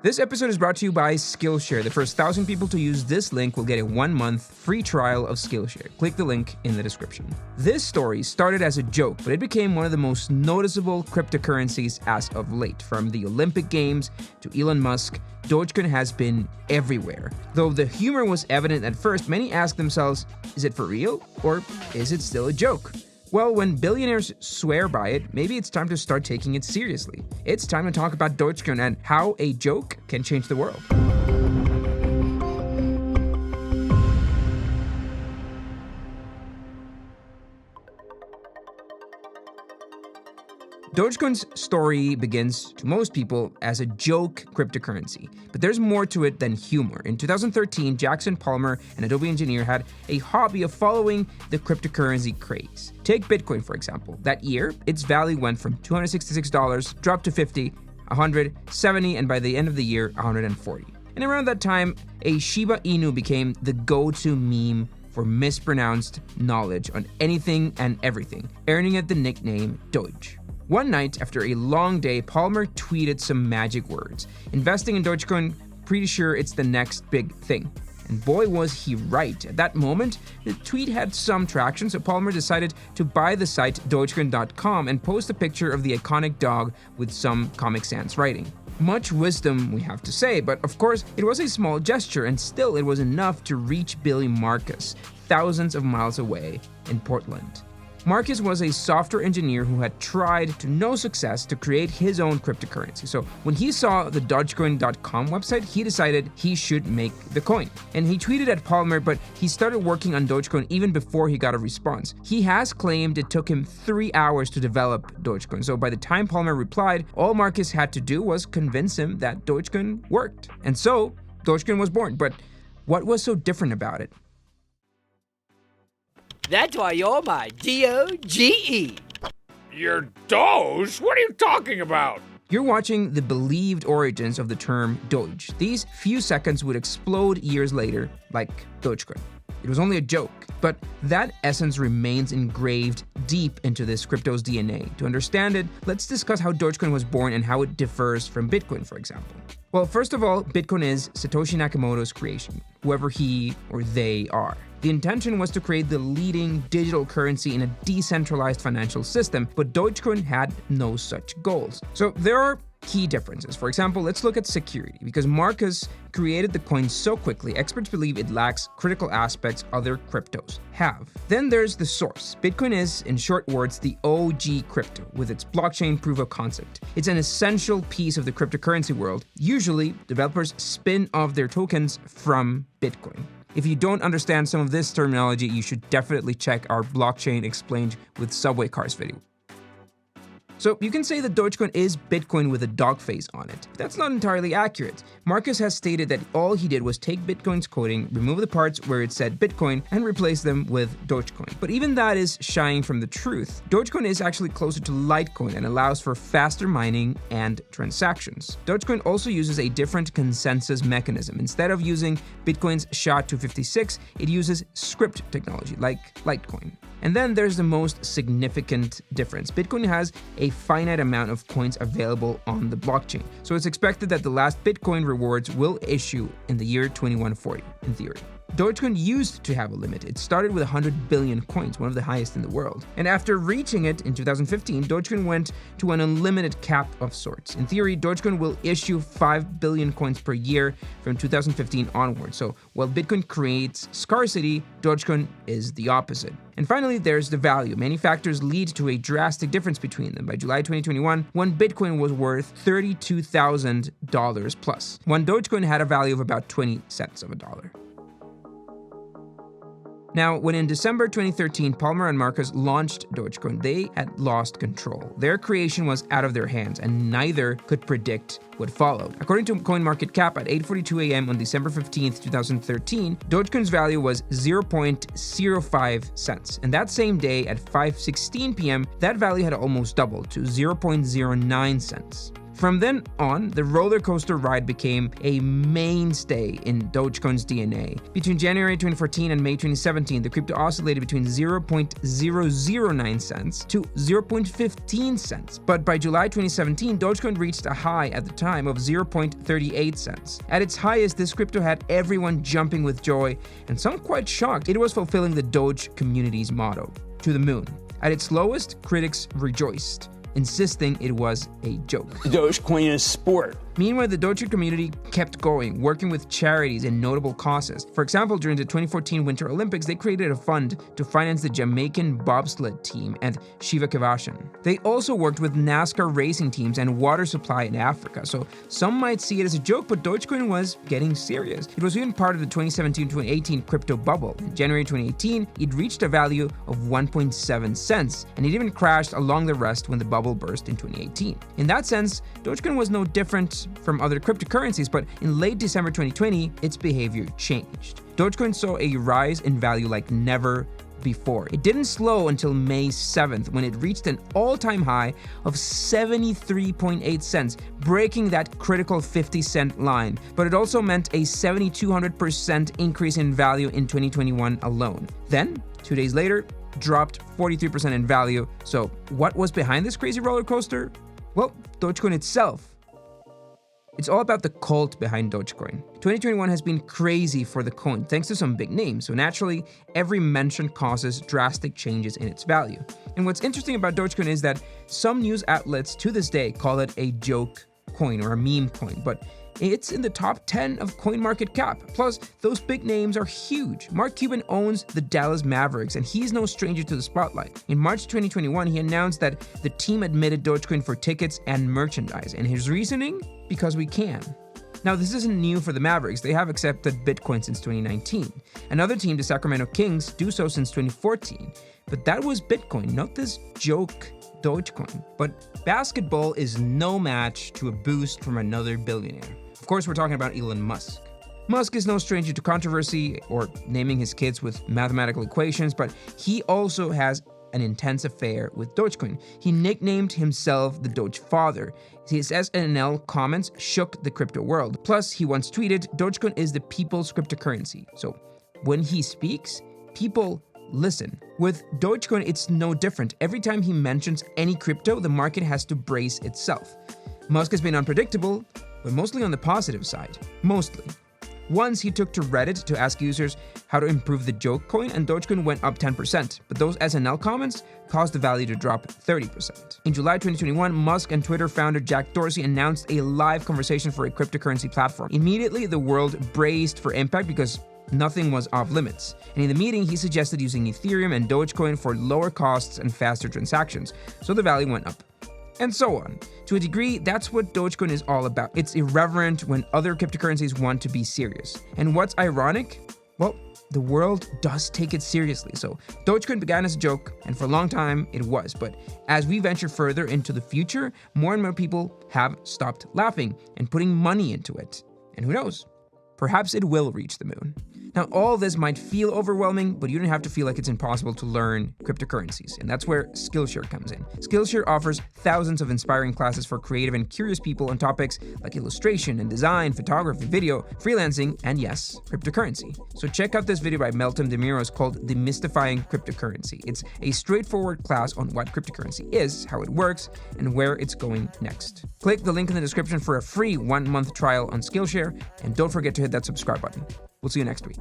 This episode is brought to you by Skillshare. The first 1,000 people to use this link will get a 1-month free trial of Skillshare. Click the link in the description. This story started as a joke, but it became one of the most noticeable cryptocurrencies as of late. From the Olympic Games to Elon Musk, DogeCoin has been everywhere. Though the humor was evident at first, many asked themselves, is it for real or is it still a joke? Well, when billionaires swear by it, maybe it's time to start taking it seriously. It's time to talk about DogeCoin and how a joke can change the world. DogeCoin's story begins, to most people, as a joke cryptocurrency. But there's more to it than humor. In 2013, Jackson Palmer, an Adobe engineer, had a hobby of following the cryptocurrency craze. Take Bitcoin, for example. That year, its value went from $266, dropped to $50, $100, $70, and by the end of the year, $140. And around that time, a Shiba Inu became the go-to meme for mispronounced knowledge on anything and everything, earning it the nickname Doge. One night, after a long day, Palmer tweeted some magic words. Investing in DogeCoin, pretty sure it's the next big thing. And boy, was he right. At that moment, the tweet had some traction, so Palmer decided to buy the site DogeCoin.com and post a picture of the iconic dog with some Comic Sans writing. Much wisdom, we have to say, but of course, it was a small gesture, and still it was enough to reach Billy Marcus, thousands of miles away in Portland. Marcus was a software engineer who had tried to no success to create his own cryptocurrency. So when he saw the DogeCoin.com website, he decided he should make the coin. And he tweeted at Palmer, but he started working on Dogecoin even before he got a response. He has claimed it took him 3 hours to develop Dogecoin. So by the time Palmer replied, all Marcus had to do was convince him that Dogecoin worked. And so Dogecoin was born. But what was so different about it? That's why you're my D-O-G-E. Your Doge? What are you talking about? You're watching the believed origins of the term Doge. These few seconds would explode years later, like Dogecoin. It was only a joke, but that essence remains engraved deep into this crypto's DNA. To understand it, let's discuss how Dogecoin was born and how it differs from Bitcoin, for example. Well, first of all, Bitcoin is Satoshi Nakamoto's creation, whoever he or they are. The intention was to create the leading digital currency in a decentralized financial system, but Dogecoin had no such goals. So there are key differences. For example, let's look at security. Because Marcus created the coin so quickly, experts believe it lacks critical aspects other cryptos have. Then there's the source. Bitcoin is, in short words, the OG crypto with its blockchain proof of concept. It's an essential piece of the cryptocurrency world. Usually, developers spin off their tokens from Bitcoin. If you don't understand some of this terminology, you should definitely check our Blockchain Explained with Subway Cars video. So you can say that Dogecoin is Bitcoin with a dog face on it. But that's not entirely accurate. Marcus has stated that all he did was take Bitcoin's coding, remove the parts where it said Bitcoin, and replace them with Dogecoin. But even that is shying from the truth. Dogecoin is actually closer to Litecoin and allows for faster mining and transactions. Dogecoin also uses a different consensus mechanism. Instead of using Bitcoin's SHA-256, it uses script technology like Litecoin. And then there's the most significant difference. Bitcoin has a finite amount of coins available on the blockchain. So it's expected that the last Bitcoin rewards will issue in the year 2140, in theory. Dogecoin used to have a limit. It started with 100 billion coins, one of the highest in the world. And after reaching it in 2015, Dogecoin went to an unlimited cap of sorts. In theory, Dogecoin will issue 5 billion coins per year from 2015 onward. So while Bitcoin creates scarcity, Dogecoin is the opposite. And finally, there's the value. Many factors lead to a drastic difference between them. By July 2021, one Bitcoin was worth $32,000 plus. One Dogecoin had a value of about 20 cents of a dollar. Now, when in December 2013, Palmer and Marcus launched DogeCoin, they had lost control. Their creation was out of their hands, and neither could predict what followed. According to CoinMarketCap, at 8:42 a.m. on December 15th, 2013, Dogecoin's value was 0.05 cents. And that same day, at 5:16 p.m., that value had almost doubled to 0.09 cents. From then on, the roller coaster ride became a mainstay in Dogecoin's DNA. Between January 2014 and May 2017, the crypto oscillated between 0.009 cents to 0.15 cents. But by July 2017, Dogecoin reached a high at the time of 0.38 cents. At its highest, this crypto had everyone jumping with joy, and some quite shocked. It was fulfilling the Doge community's motto, to the moon. At its lowest, critics rejoiced, insisting it was a joke. DogeCoin is sport. Meanwhile, the Doge kept going, working with charities and notable causes. For example, during the 2014 Winter Olympics, they created a fund to finance the Jamaican bobsled team and Shiva Kavashan. They also worked with NASCAR racing teams and water supply in Africa, so some might see it as a joke, but Dogecoin was getting serious. It was even part of the 2017-2018 crypto bubble. In January 2018, it reached a value of 1.7 cents, and it even crashed along the rest when the bubble burst in 2018. In that sense, Dogecoin was no different from other cryptocurrencies, but in late December 2020, its behavior changed. Dogecoin saw a rise in value like never before. It didn't slow until May 7th, when it reached an all-time high of 73.8 cents, breaking that critical 50-cent line. But it also meant a 7,200% increase in value in 2021 alone. Then, 2 days later, dropped 43% in value. So what was behind this crazy roller coaster? Well, Dogecoin itself. It's all about the cult behind Dogecoin. 2021 has been crazy for the coin, thanks to some big names, so naturally, every mention causes drastic changes in its value. And what's interesting about Dogecoin is that some news outlets to this day call it a joke coin or a meme coin, but it's in the top 10 of CoinMarketCap. Plus, those big names are huge. Mark Cuban owns the Dallas Mavericks, and he's no stranger to the spotlight. In March 2021, he announced that the team admitted Dogecoin for tickets and merchandise, and his reasoning? Because we can. Now, this isn't new for the Mavericks. They have accepted Bitcoin since 2019. Another team, the Sacramento Kings, do so since 2014. But that was Bitcoin, not this joke Dogecoin. But basketball is no match to a boost from another billionaire. Of course, we're talking about Elon Musk. Musk is no stranger to controversy or naming his kids with mathematical equations, but he also has an intense affair with Dogecoin. He nicknamed himself the Doge Father. His SNL comments shook the crypto world. Plus, he once tweeted, "Dogecoin is the people's cryptocurrency." So when he speaks, people listen. With Dogecoin, it's no different. Every time he mentions any crypto, the market has to brace itself. Musk has been unpredictable, but mostly on the positive side. Mostly. Once he took to Reddit to ask users how to improve the joke coin, and Dogecoin went up 10%, but those SNL comments caused the value to drop 30%. In July 2021, Musk and Twitter founder Jack Dorsey announced a live conversation for a cryptocurrency platform. Immediately, the world braced for impact because nothing was off limits. And in the meeting, he suggested using Ethereum and Dogecoin for lower costs and faster transactions, so the value went up. And so on. To a degree, that's what Dogecoin is all about. It's irreverent when other cryptocurrencies want to be serious. And what's ironic? Well, the world does take it seriously. So Dogecoin began as a joke, and for a long time it was. But as we venture further into the future, more and more people have stopped laughing and putting money into it. And who knows? Perhaps it will reach the moon. Now, all this might feel overwhelming, but you don't have to feel like it's impossible to learn cryptocurrencies, and that's where Skillshare comes in. Skillshare offers thousands of inspiring classes for creative and curious people on topics like illustration and design, photography, video, freelancing, and yes, cryptocurrency. So check out this video by Meltem Demirors called Demystifying Cryptocurrency. It's a straightforward class on what cryptocurrency is, how it works, and where it's going next. Click the link in the description for a free 1-month trial on Skillshare, and don't forget to hit that subscribe button. We'll see you next week.